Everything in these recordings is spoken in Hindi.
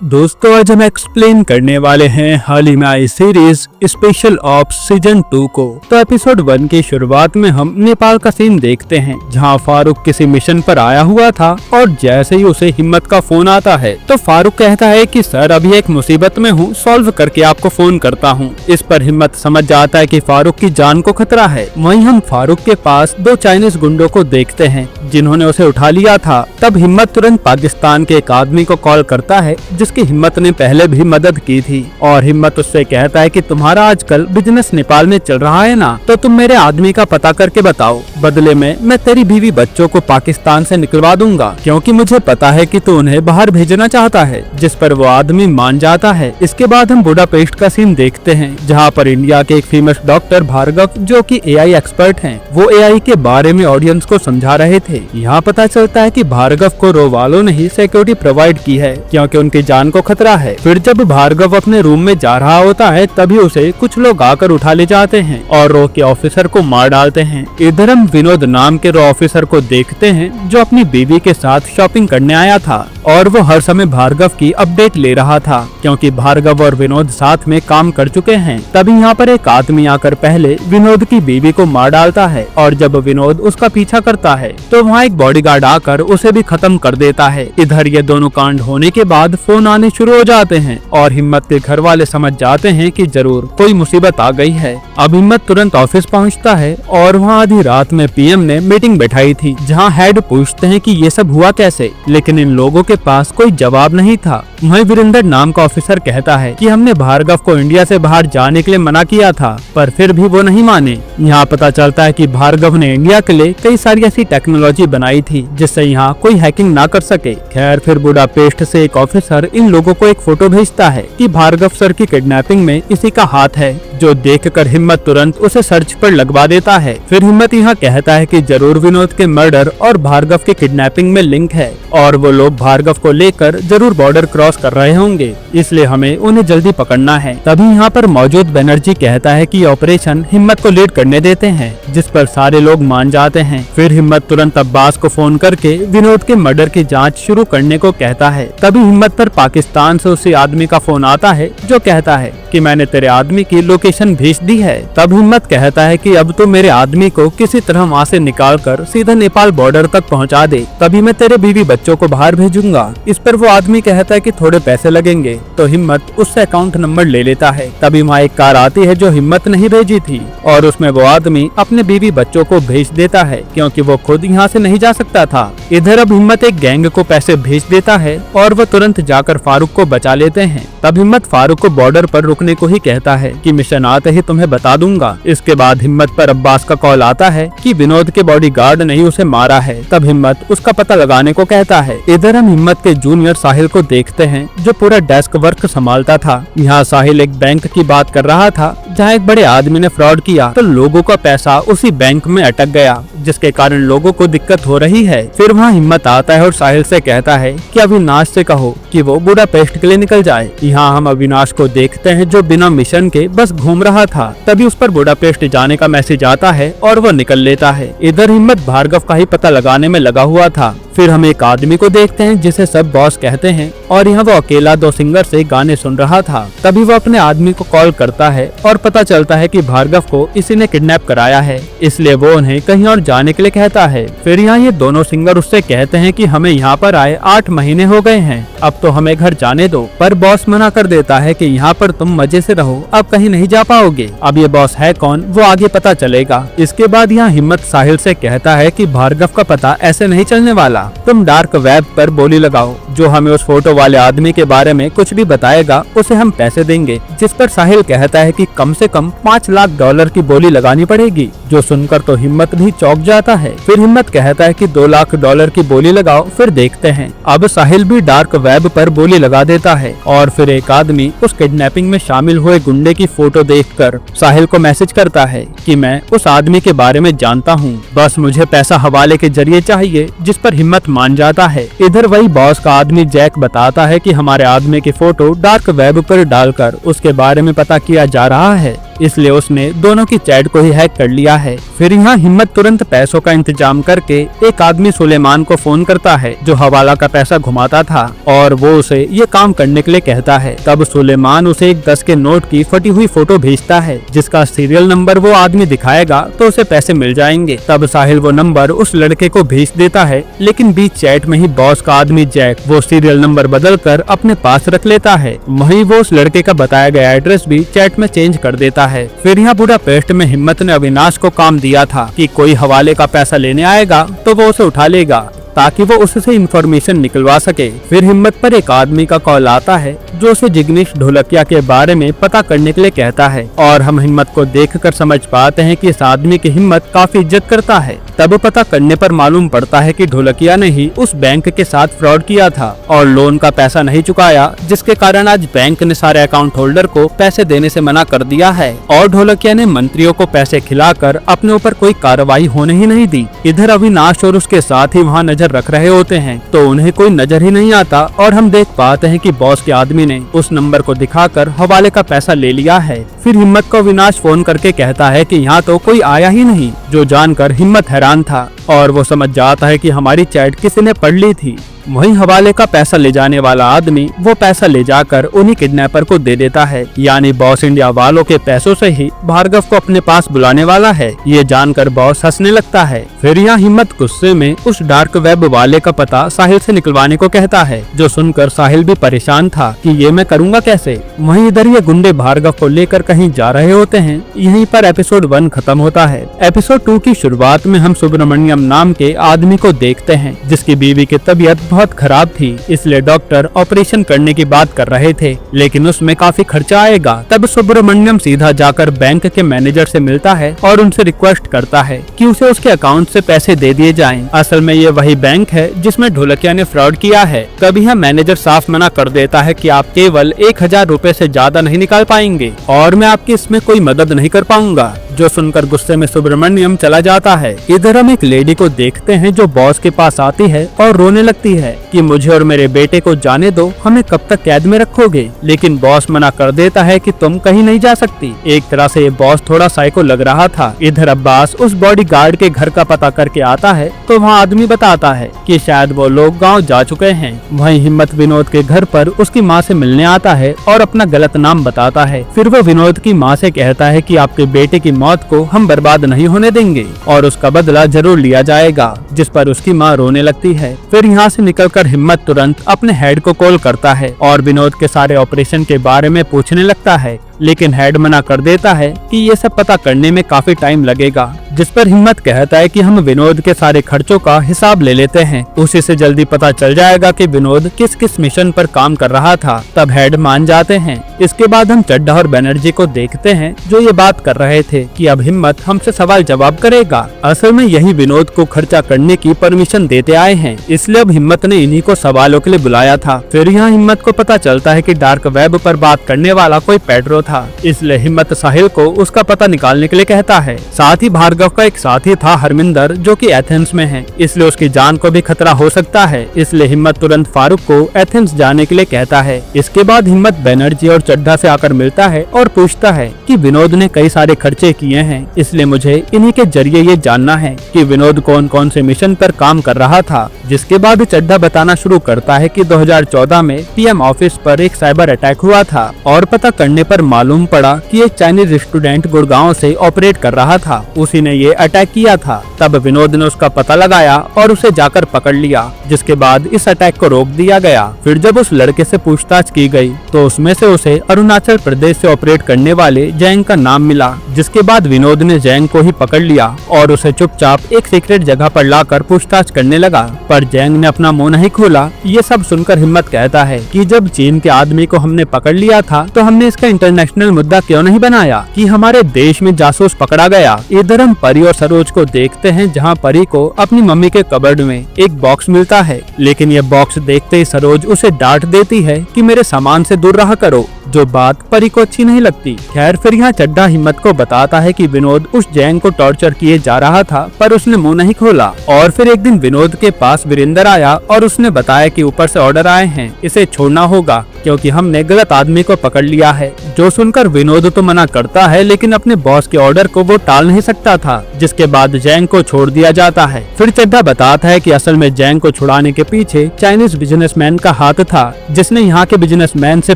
दोस्तों आज हम एक्सप्लेन करने वाले हैं हाल ही में आई सीरीज स्पेशल ऑप्स सीजन 2 को। तो एपिसोड 1 की शुरुआत में हम नेपाल का सीन देखते हैं जहां फारूक किसी मिशन पर आया हुआ था और जैसे ही उसे हिम्मत का फोन आता है तो फारूक कहता है कि सर अभी एक मुसीबत में हूं, सॉल्व करके आपको फोन करता हूं। इस पर हिम्मत समझ जाता है कि फारूक की जान को खतरा है। वहीं हम फारूक के पास दो चाइनीज गुंडों को देखते हैं जिन्होंने उसे उठा लिया था। तब हिम्मत तुरंत पाकिस्तान के एक आदमी को कॉल करता है जिसकी हिम्मत ने पहले भी मदद की थी और हिम्मत उससे कहता है कि तुम्हारा आजकल बिजनेस नेपाल में चल रहा है ना, तो तुम मेरे आदमी का पता करके बताओ, बदले में मैं तेरी बीवी बच्चों को पाकिस्तान से निकलवा दूंगा क्योंकि मुझे पता है कि तू उन्हें बाहर भेजना चाहता है। जिस पर वो आदमी मान जाता है। इसके बाद हम बुडापेस्ट का सीन देखते हैं जहाँ पर इंडिया के एक फेमस डॉक्टर भार्गव जो कि एआई एक्सपर्ट हैं, वो एआई के बारे में ऑडियंस को समझा रहे थे। यहाँ पता चलता है कि भार्गव को रो वालों ने ही सिक्योरिटी प्रोवाइड की है क्योंकि उनकी जान को खतरा है। फिर जब भार्गव अपने रूम में जा रहा होता है तभी उसे कुछ लोग आकर उठा ले जाते हैं और रो के ऑफिसर को मार डालते हैं। इधर हम विनोद नाम के रो ऑफिसर को देखते हैं जो अपनी बीवी के साथ शॉपिंग करने आया था और वो हर समय भार्गव की अपडेट ले रहा था क्योंकि भार्गव और विनोद साथ में काम कर चुके हैं। तभी यहाँ पर एक आदमी आकर पहले विनोद की बीवी को मार डालता है और जब विनोद उसका पीछा करता है तो वहाँ एक बॉडीगार्ड आकर उसे भी खत्म कर देता है। इधर ये दोनों कांड होने के बाद फोन आने शुरू हो जाते हैं और हिम्मत के घर वाले समझ जाते हैं कि जरूर कोई मुसीबत आ गई है। अब हिम्मत तुरंत ऑफिस पहुंचता है और वहां आधी रात में पीएम ने मीटिंग बैठाई थी जहां हेड पूछते हैं कि ये सब हुआ कैसे, लेकिन इन लोगों के पास कोई जवाब नहीं था। वहीं वीरेंद्र नाम का ऑफिसर कहता है कि हमने भार्गव को इंडिया से बाहर जाने के लिए मना किया था पर फिर भी वो नहीं माने। यहाँ पता चलता है कि भार्गव ने इंडिया के लिए कई सारी ऐसी टेक्नोलॉजी बनाई थी जिससे यहाँ कोई हैकिंग ना कर सके। खैर फिर बुडापेस्ट से एक ऑफिसर इन लोगों को एक फोटो भेजता है कि भार्गव सर की किडनैपिंग में इसी का हाथ है, जो देखकर हिम्मत तुरंत उसे सर्च पर लगवा देता है। फिर हिम्मत यहाँ कहता है कि जरूर विनोद के मर्डर और भार्गव की किडनैपिंग में लिंक है और वो लोग भार्गव को लेकर जरूर बॉर्डर क्रॉस कर रहे होंगे, इसलिए हमें उन्हें जल्दी पकड़ना है। तभी यहाँ पर मौजूद बनर्जी कहता है कि ऑपरेशन हिम्मत को लीड करने देते हैं, जिस पर सारे लोग मान जाते हैं। फिर हिम्मत तुरंत अब्बास को फोन करके विनोद के मर्डर की जाँच शुरू करने को कहता है। तभी हिम्मत पर पाकिस्तान से उसी आदमी का फोन आता है जो कहता है कि मैंने तेरे आदमी की लोकेशन भेज दी है। तब हिम्मत कहता है कि अब तो मेरे आदमी को किसी तरह वहाँ से निकालकर सीधा नेपाल बॉर्डर तक पहुँचा दे, तभी मैं तेरे बीवी बच्चों को बाहर भेजूंगा। इस पर वो आदमी कहता है कि थोड़े पैसे लगेंगे, तो हिम्मत उससे अकाउंट नंबर ले लेता है। तभी वहाँ एक कार आती है जो हिम्मत नहीं भेजी थी और उसमें वो आदमी अपने बीवी बच्चों को भेज देता है क्योंकि वो खुद यहाँ से नहीं जा सकता था। इधर अब हिम्मत एक गैंग को पैसे भेज देता है और वो तुरंत जाकर फारूक को बचा लेते हैं। तब हिम्मत फारूक को बॉर्डर पर रुकने को ही कहता है कि मिशन आते ही तुम्हें बता दूंगा। इसके बाद हिम्मत पर अब्बास का कॉल आता है कि विनोद के बॉडीगार्ड ने ही उसे मारा है। तब हिम्मत उसका पता लगाने को कहता है। इधर हम हिम्मत के जूनियर साहिल को देखते हैं जो पूरा डेस्क वर्क संभालता था। यहाँ साहिल एक बैंक की बात कर रहा था जहाँ एक बड़े आदमी ने फ्रॉड किया तो लोगों का पैसा उसी बैंक में अटक गया, जिसके कारण लोगों को दिक्कत हो रही है। फिर वहाँ हिम्मत आता है और साहिल से कहता है कि अविनाश से कहो कि वो बुडापेस्ट के लिए निकल जाए। यहाँ हम अविनाश को देखते हैं जो बिना मिशन के बस घूम रहा था। तभी उस पर बुडापेस्ट जाने का मैसेज आता है और वो निकल लेता है। इधर हिम्मत भार्गव का ही पता लगाने में लगा हुआ था। फिर हम एक आदमी को देखते हैं जिसे सब बॉस कहते हैं और यहाँ वो अकेला दो सिंगर से गाने सुन रहा था। तभी वो अपने आदमी को कॉल करता है और पता चलता है कि भार्गव को इसी ने किडनैप कराया है, इसलिए वो उन्हें कहीं और जाने के लिए कहता है। फिर यहाँ ये दोनों सिंगर उससे कहते हैं कि हमें यहाँ पर आए 8 महीने हो गए हैं, अब तो हमें घर जाने दो। पर बॉस मना कर देता है कि यहाँ पर तुम मजे से रहो, अब कहीं नहीं जा पाओगे। अब ये बॉस है कौन वो आगे पता चलेगा। इसके बाद यहाँ हिम्मत साहिल से कहता है कि भार्गव का पता ऐसे नहीं चलने वाला, तुम डार्क वेब पर बोली लगाओ, जो हमें उस फोटो वाले आदमी के बारे में कुछ भी बताएगा उसे हम पैसे देंगे। जिस पर साहिल कहता है कि कम से कम $5 लाख की बोली लगानी पड़ेगी, जो सुनकर तो हिम्मत भी चौंक जाता है। फिर हिम्मत कहता है कि $2 लाख की बोली लगाओ फिर देखते हैं। अब साहिल भी डार्क वेब पर बोली लगा देता है और फिर एक आदमी उस किडनैपिंग में शामिल हुए गुंडे की फोटो देखकर साहिल को मैसेज करता है कि मैं उस आदमी के बारे में जानता हूँ, बस मुझे पैसा हवाले के जरिए चाहिए। जिस पर हिम्मत मान जाता है। इधर वही बॉस का आदमी जैक बताता है कि हमारे आदमी की फोटो डार्क वेब पर डालकर उसके बारे में पता किया जा रहा है। इसलिए उसने दोनों की चैट को ही हैक कर लिया है। फिर यहाँ हिम्मत तुरंत पैसों का इंतजाम करके एक आदमी सुलेमान को फोन करता है जो हवाला का पैसा घुमाता था, और वो उसे ये काम करने के लिए कहता है। तब सुलेमान उसे एक 10 के नोट की फटी हुई फोटो भेजता है जिसका सीरियल नंबर वो आदमी दिखाएगा तो उसे पैसे मिल जाएंगे। तब साहिल वो नंबर उस लड़के को भेज देता है, लेकिन बीच चैट में ही बॉस का आदमी जैक वो सीरियल नंबर बदलकर अपने पास रख लेता है। वहीं वो उस लड़के का बताया गया एड्रेस भी चैट में चेंज कर देता है। फिर यहाँ बुडापेस्ट में हिम्मत ने अविनाश को काम दिया था कि कोई हवाले का पैसा लेने आएगा तो वो उसे उठा लेगा ताकि वो उससे इंफॉर्मेशन निकलवा सके। फिर हिम्मत पर एक आदमी का कॉल आता है जो उसे जिग्नेश ढोलकिया के बारे में पता करने के लिए कहता है, और हम हिम्मत को देखकर समझ पाते हैं कि इस आदमी की हिम्मत काफी इज्जत करता है। तब पता करने पर मालूम पड़ता है कि ढोलकिया ने ही उस बैंक के साथ फ्रॉड किया था और लोन का पैसा नहीं चुकाया, जिसके कारण आज बैंक ने सारे अकाउंट होल्डर को पैसे देने से मना कर दिया है, और ढोलकिया ने मंत्रियों को पैसे खिलाकर अपने ऊपर कोई कार्रवाई होने ही नहीं दी। इधर अविनाश और उसके साथ ही वहाँ नजर रख रहे होते हैं तो उन्हें कोई नजर ही नहीं आता, और हम देख पाते हैं कि बॉस के आदमी ने उस नंबर को दिखाकर हवाले का पैसा ले लिया है। फिर हिम्मत को अविनाश फोन करके कहता है कि यहाँ तो कोई आया ही नहीं, जो जानकर हिम्मत हैरान था और वो समझ जाता है कि हमारी चैट किसी ने पढ़ ली थी। वहीं हवाले का पैसा ले जाने वाला आदमी वो पैसा ले जाकर उन्हीं किडनैपर को दे देता है, यानी बॉस इंडिया वालों के पैसों से ही भार्गव को अपने पास बुलाने वाला है। ये जानकर बॉस हंसने लगता है। फिर यहाँ हिम्मत गुस्से में उस डार्क वेब वाले का पता साहिल से निकलवाने को कहता है, जो सुनकर साहिल भी परेशान था कि ये मैं करूँगा कैसे। वहीं इधर ये गुंडे भार्गव को लेकर कहीं जा रहे होते हैं। यहीं पर एपिसोड 1 खत्म होता है। एपिसोड 2 की शुरुआत में हम सुब्रमण्यम नाम के आदमी को देखते हैं जिसकी बीवी की तबीयत बहुत खराब थी, इसलिए डॉक्टर ऑपरेशन करने की बात कर रहे थे, लेकिन उसमें काफी खर्चा आएगा। तब सुब्रमण्यम सीधा जाकर बैंक के मैनेजर से मिलता है और उनसे रिक्वेस्ट करता है कि उसे उसके अकाउंट से पैसे दे दिए जाएं। असल में ये वही बैंक है जिसमें ढोलकिया ने फ्रॉड किया है। तभी यह मैनेजर साफ मना कर देता है कि आप केवल 1000 रुपए से ज्यादा नहीं निकाल पाएंगे और मैं आपकी इसमें कोई मदद नहीं कर पाऊंगा, जो सुनकर गुस्से में सुब्रमण्यम चला जाता है। इधर हम एक लेडी को देखते हैं जो बॉस के पास आती है और रोने लगती है कि मुझे और मेरे बेटे को जाने दो, हमें कब तक कैद में रखोगे। लेकिन बॉस मना कर देता है कि तुम कहीं नहीं जा सकती। एक तरह से ये बॉस थोड़ा साइको लग रहा था। इधर अब्बास उस बॉडीगार्ड के घर का पता करके आता है तो वहाँ आदमी बताता है कि शायद वो लोग गाँव जा चुके हैं। वहीं हिम्मत विनोद के घर पर उसकी माँ से मिलने आता है और अपना गलत नाम बताता है। फिर वो विनोद की माँ से कहता है कि आपके बेटे की मौत को हम बर्बाद नहीं होने देंगे और उसका बदला जरूर लिया जाएगा, जिस पर उसकी माँ रोने लगती है। फिर यहाँ से निकलकर हिम्मत तुरंत अपने हेड को कॉल करता है और विनोद के सारे ऑपरेशन के बारे में पूछने लगता है, लेकिन हेड मना कर देता है कि ये सब पता करने में काफी टाइम लगेगा, जिस पर हिम्मत कहता है कि हम विनोद के सारे खर्चों का हिसाब ले लेते हैं, उसी से जल्दी पता चल जाएगा कि विनोद किस किस मिशन पर काम कर रहा था। तब हेड मान जाते हैं। इसके बाद हम चड्ढा और बनर्जी को देखते हैं जो ये बात कर रहे थे कि अब हिम्मत हमसे सवाल जवाब करेगा। असल में यही विनोद को खर्चा करने की परमिशन देते आए हैं, इसलिए अब हिम्मत ने इन्हीं को सवालों के लिए बुलाया था। फिर यहाँ हिम्मत को पता चलता है कि डार्क वेब पर बात करने वाला कोई पेड्रो था, इसलिए हिम्मत साहिल को उसका पता निकालने के लिए कहता है। साथ ही भार्गव का एक साथी था हरमिंदर, जो कि एथेंस में है, इसलिए उसकी जान को भी खतरा हो सकता है। इसलिए हिम्मत तुरंत फारूक को एथेंस जाने के लिए कहता है। इसके बाद हिम्मत बनर्जी और चड्ढा से आकर मिलता है और पूछता है कि विनोद ने कई सारे खर्चे किए हैं, इसलिए मुझे इन्हीं के जरिए ये जानना है कि विनोद कौन कौन से मिशन पर काम कर रहा था। जिसके बाद चड्ढा बताना शुरू करता है कि 2014 में पीएम ऑफिस पर एक साइबर अटैक हुआ था और पता करने पर मालूम पड़ा कि एक चाइनीज स्टूडेंट गुड़गांव से ऑपरेट कर रहा था, उसी ने ये अटैक किया था। तब विनोद ने उसका पता लगाया और उसे जाकर पकड़ लिया, जिसके बाद इस अटैक को रोक दिया गया। फिर जब उस लड़के से पूछताछ की गई तो उसमें से उसे अरुणाचल प्रदेश से ऑपरेट करने वाले जैंग का नाम मिला, जिसके बाद विनोद ने जैंग को ही पकड़ लिया और उसे चुपचाप एक सीक्रेट जगह पर लाकर पूछताछ करने लगा, पर जैंग ने अपना मुंह नहीं खोला। ये सब सुनकर हिम्मत कहता है कि जब चीन के आदमी को हमने पकड़ लिया था तो हमने इसका इंटरनेशनल मुद्दा क्यों नहीं बनाया कि हमारे देश में जासूस पकड़ा गया। इधर हम परी और सरोज को देखते हैं, जहां परी को अपनी मम्मी के कबर्ड में एक बॉक्स मिलता है, लेकिन यह बॉक्स देखते ही सरोज उसे डांट देती है कि मेरे सामान से दूर रहा करो, जो बात परी को अच्छी नहीं लगती। खैर फिर यहाँ चड्ढा हिम्मत को बताता है कि विनोद उस जैंग को टॉर्चर किए जा रहा था, पर उसने मुंह नहीं खोला। और फिर एक दिन विनोद के पास वीरेंद्र आया और उसने बताया कि ऊपर से ऑर्डर आए हैं, इसे छोड़ना होगा। क्योंकि हमने गलत आदमी को पकड़ लिया है। जो सुनकर विनोद तो मना करता है, लेकिन अपने बॉस के ऑर्डर को वो टाल नहीं सकता था, जिसके बाद जैंग को छोड़ दिया जाता है। फिर चड्ढा बताता है कि असल में जैंग को छुड़ाने के पीछे चाइनीज बिजनेसमैन का हाथ था, जिसने यहाँ के बिजनेसमैन से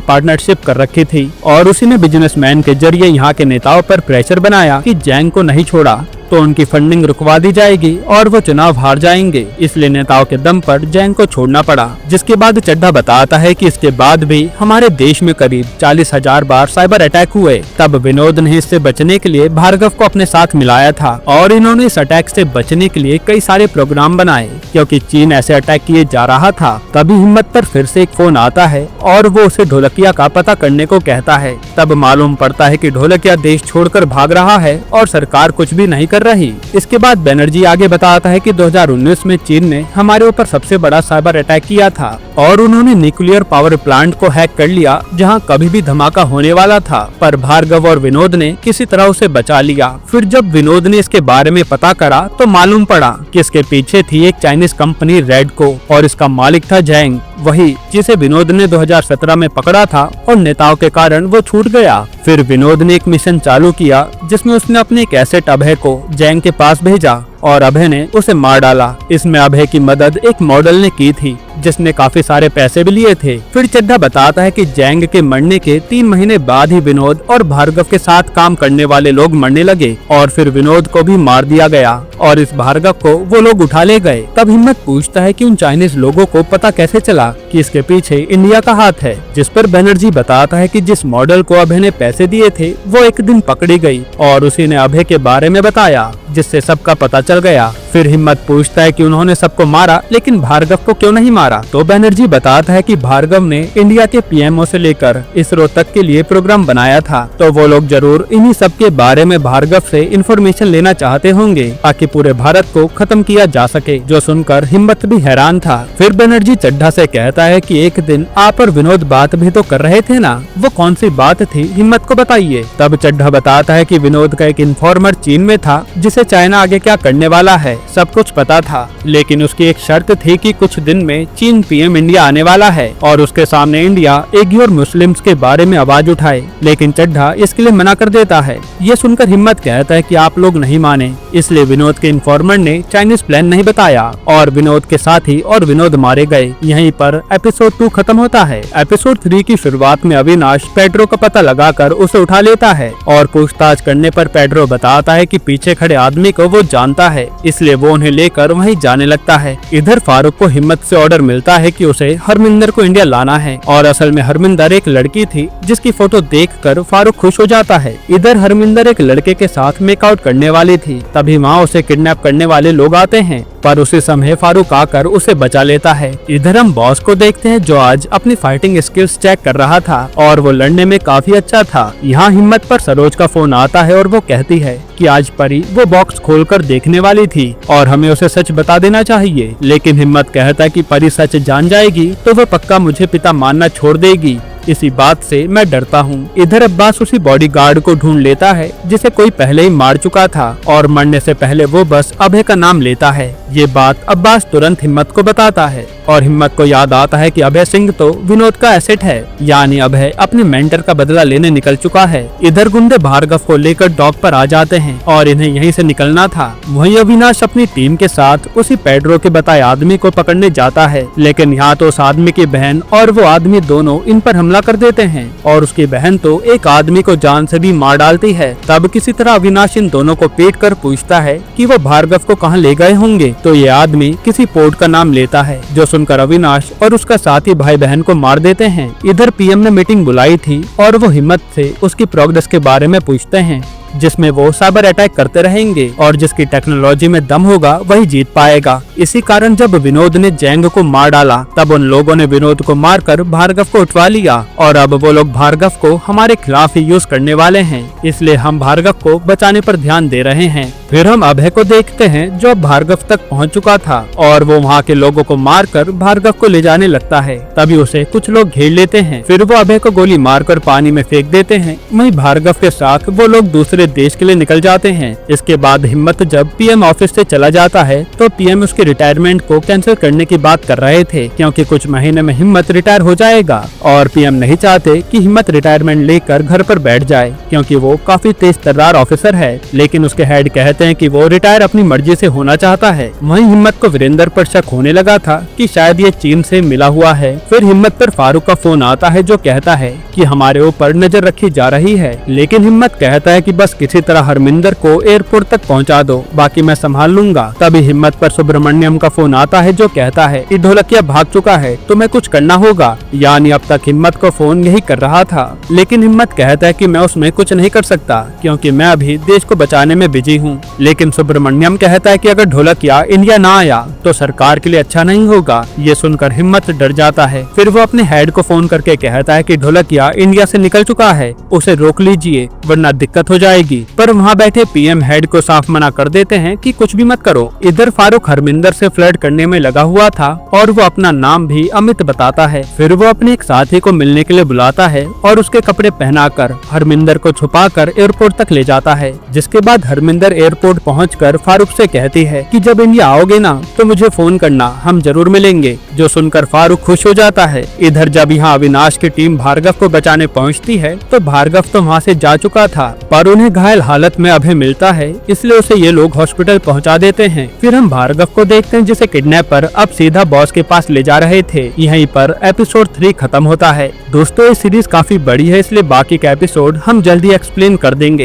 पार्टनरशिप कर रखी थी और उसी ने बिजनेसमैन के जरिए यहाँ के नेताओं पर प्रेशर बनाया कि जैंग को नहीं छोड़ा तो उनकी फंडिंग रुकवा दी जाएगी और वो चुनाव हार जाएंगे। इसलिए नेताओं के दम पर जैंग को छोड़ना पड़ा। जिसके बाद चड्ढा बताता है कि इसके बाद भी हमारे देश में करीब 40,000 बार साइबर अटैक हुए। तब विनोद ने इससे बचने के लिए भार्गव को अपने साथ मिलाया था और इन्होंने इस अटैक से बचने के लिए कई सारे प्रोग्राम बनाए। क्योंकि चीन ऐसे अटैक किए जा रहा था, तभी हिम्मत पर फिर से एक फोन आता है और वो उसे ढोलकिया का पता करने को कहता है। तब मालूम पड़ता है कि ढोलकिया देश छोड़कर भाग रहा है और सरकार कुछ भी नहीं कर रही। इसके बाद बनर्जी आगे बताता है कि 2019 में चीन ने हमारे ऊपर सबसे बड़ा साइबर अटैक किया था और उन्होंने न्यूक्लियर पावर प्लांट को हैक कर लिया, जहां कभी भी धमाका होने वाला था, पर भार्गव और विनोद ने किसी तरह उसे बचा लिया। फिर जब विनोद ने इसके बारे में पता करा तो मालूम पड़ा कि इसके पीछे थी एक चाइनीज कंपनी रेडको और इसका मालिक था जैंग, वही जिसे विनोद ने 2017 में पकड़ा था और नेताओं के कारण वो छूट गया। फिर विनोद ने एक मिशन चालू किया जिसमें उसने अपने एक एसेट अभय को जैंग के पास भेजा और अभय ने उसे मार डाला। इसमें अभय की मदद एक मॉडल ने की थी जिसने काफी सारे पैसे भी लिए थे। फिर चड्ढा बताता है कि जैंग के मरने के 3 महीने बाद ही विनोद और भार्गव के साथ काम करने वाले लोग मरने लगे और फिर विनोद को भी मार दिया गया और इस भार्गव को वो लोग उठा ले गए। तब हिम्मत पूछता है कि उन चाइनीज लोगों को पता कैसे चला कि इसके पीछे इंडिया का हाथ है, जिस पर बनर्जी बताता है कि जिस मॉडल को अभय ने पैसे दिए थे वो एक दिन पकड़ी गई और उसी ने अभय के बारे में बताया, जिससे सबका पता चल गया। फिर हिम्मत पूछता है कि उन्होंने सबको मारा लेकिन भार्गव को क्यों नहीं मारा, तो बनर्जी बताता है कि भार्गव ने इंडिया के पीएमओ से लेकर इसरो तक के लिए प्रोग्राम बनाया था, तो वो लोग जरूर इन्हीं सब के बारे में भार्गव से इंफॉर्मेशन लेना चाहते होंगे ताकि पूरे भारत को खत्म किया जा सके। जो सुनकर हिम्मत भी हैरान था। फिर बनर्जी चड्ढा से कहता है कि एक दिन आप और विनोद बात भी तो कर रहे थे ना, वो कौन सी बात थी, हिम्मत को बताइए। तब चड्ढा बताता है कि विनोद का एक इन्फॉर्मर चीन में था जिसे चाइना आगे क्या करने वाला है सब कुछ पता था, लेकिन उसकी एक शर्त थी कि कुछ दिन में चीन पीएम इंडिया आने वाला है और उसके सामने इंडिया एगी और मुस्लिम्स के बारे में आवाज उठाए, लेकिन चड्ढा इसके लिए मना कर देता है। ये सुनकर हिम्मत कहता है कि आप लोग नहीं माने, इसलिए विनोद के इन्फॉर्मर ने चाइनीज प्लान नहीं बताया और विनोद के साथी और विनोद मारे गए। यहीं पर एपिसोड 2 खत्म होता है। एपिसोड 3 की शुरुआत में अविनाश पेड्रो का पता लगाकर उसे उठा लेता है और पूछताछ करने पर पेड्रो बताता है कि पीछे खड़े आदमी को वो जानता है, इसलिए वो उन्हें लेकर वहीं जाने लगता है। इधर फारूक को हिम्मत से ऑर्डर मिलता है कि उसे हरमिंदर को इंडिया लाना है और असल में हरमिंदर एक लड़की थी जिसकी फोटो देखकर फारूक खुश हो जाता है। इधर हरमिंदर एक लड़के के साथ मेकआउट करने वाली थी, तभी वहाँ उसे किडनैप करने वाले लोग आते हैं, पर उसी समय फारूक आकर उसे बचा लेता है। इधर हम बॉस को देखते हैं जो आज अपनी फाइटिंग स्किल्स चेक कर रहा था और वो लड़ने में काफी अच्छा था। यहाँ हिम्मत पर सरोज का फोन आता है और वो कहती है कि आज परी वो बॉक्स खोलकर देखने वाली थी और हमें उसे सच बता देना चाहिए, लेकिन हिम्मत कहता है कि परी सच जान जाएगी तो वो पक्का मुझे पिता मानना छोड़ देगी, इसी बात से मैं डरता हूँ। इधर अब्बास उसी बॉडीगार्ड को ढूंढ लेता है जिसे कोई पहले ही मार चुका था और मरने से पहले वो बस अभय का नाम लेता है। ये बात अब्बास तुरंत हिम्मत को बताता है और हिम्मत को याद आता है कि अभय सिंह तो विनोद का एसेट है, यानी अभय अपने मेंटर का बदला लेने निकल चुका है। इधर गुंडे भार्गव को लेकर डॉक पर आ जाते हैं और इन्हें यहीं से निकलना था। वहीं अविनाश अपनी टीम के साथ उसी पेड्रो के बताए आदमी को पकड़ने जाता है, लेकिन यहाँ तो उस आदमी की बहन और वो आदमी दोनों इन पर हमला कर देते हैं और उसकी बहन तो एक आदमी को जान से भी मार डालती है। तब किसी तरह अविनाश इन दोनों को पीट कर पूछता है कि वो भार्गव को कहाँ ले गए होंगे, तो ये आदमी किसी पोर्ट का नाम लेता है, जो सुनकर अविनाश और उसका साथी भाई बहन को मार देते हैं। इधर पीएम ने मीटिंग बुलाई थी और वो हिम्मत से उसकी प्रोग्रेस के बारे में पूछते हैं, जिसमें वो साइबर अटैक करते रहेंगे और जिसकी टेक्नोलॉजी में दम होगा वही जीत पाएगा। इसी कारण जब विनोद ने जैंग को मार डाला तब उन लोगों ने विनोद को मारकर भार्गव को उठवा लिया और अब वो लोग भार्गव को हमारे खिलाफ ही यूज करने वाले हैं, इसलिए हम भार्गव को बचाने पर ध्यान दे रहे हैं। फिर हम अभय को देखते हैं जो अब भार्गव तक पहुंच चुका था और वो वहाँ के लोगों को मारकर भार्गव को ले जाने लगता है। तभी उसे कुछ लोग घेर लेते हैं, फिर वो अभय को गोली मारकर पानी में फेंक देते हैं। वहीं भार्गव के साथ वो लोग दूसरे पूरे देश के लिए निकल जाते हैं। इसके बाद हिम्मत जब पीएम ऑफिस से चला जाता है तो पीएम उसके रिटायरमेंट को कैंसिल करने की बात कर रहे थे, क्योंकि कुछ महीने में हिम्मत रिटायर हो जाएगा और पीएम नहीं चाहते कि हिम्मत रिटायरमेंट लेकर घर पर बैठ जाए, क्योंकि वो काफी तेज तर्रार ऑफिसर है। लेकिन उसके हेड कहते हैं कि वो रिटायर अपनी मर्जी से होना चाहता है। वहीं हिम्मत को वीरेंद्र पर शक होने लगा था कि शायद ये चीन से मिला हुआ है। फिर हिम्मत पर फारूक का फोन आता है जो कहता है कि हमारे ऊपर नजर रखी जा रही है। लेकिन हिम्मत कहता है कि बस किसी तरह हरमिंदर को एयरपोर्ट तक पहुंचा दो, बाकी मैं संभाल लूंगा। तभी हिम्मत पर सुब्रमण्यम का फोन आता है जो कहता है कि ढोलकिया भाग चुका है, तुम्हें कुछ करना होगा। यानी अब तक हिम्मत को फोन यही कर रहा था। लेकिन हिम्मत कहता है कि मैं उसमें कुछ नहीं कर सकता, क्योंकि मैं अभी देश को बचाने में बिजी हूँ। लेकिन सुब्रमण्यम कहता है कि अगर ढोलकिया इंडिया ना आया तो सरकार के लिए अच्छा नहीं होगा। ये सुनकर हिम्मत डर जाता है। फिर वो अपने हेड को फोन करके कहता है कि ढोलकिया इंडिया से निकल चुका है, उसे रोक लीजिए वरना दिक्कत हो जाएगी। पर वहाँ बैठे पीएम हेड को साफ मना कर देते हैं कि कुछ भी मत करो। इधर फारूक हरमिंदर से फ्लर्ट करने में लगा हुआ था और वो अपना नाम भी अमित बताता है। फिर वो अपने एक साथी को मिलने के लिए बुलाता है और उसके कपड़े पहनाकर हरमिंदर को छुपाकर एयरपोर्ट तक ले जाता है। जिसके बाद हरमिंदर एयरपोर्ट पहुंचकर फारूक से कहती है कि जब इंडिया आओगे ना तो मुझे फोन करना, हम जरूर मिलेंगे। जो सुनकर फारूक खुश हो जाता है। इधर जब यहाँ अविनाश की टीम भार्गव को बचाने पहुँचती है तो भार्गव तो वहाँ से जा चुका था, पर उन्हें घायल हालत में अभय मिलता है, इसलिए उसे ये लोग हॉस्पिटल पहुँचा देते हैं। फिर हम भार्गव को देखते हैं जिसे किडनैपर अब सीधा बॉस के पास ले जा रहे थे। यहीं पर एपिसोड 3 खत्म होता है। दोस्तों ये सीरीज काफी बड़ी है, इसलिए बाकी का एपिसोड हम जल्दी एक्सप्लेन कर देंगे।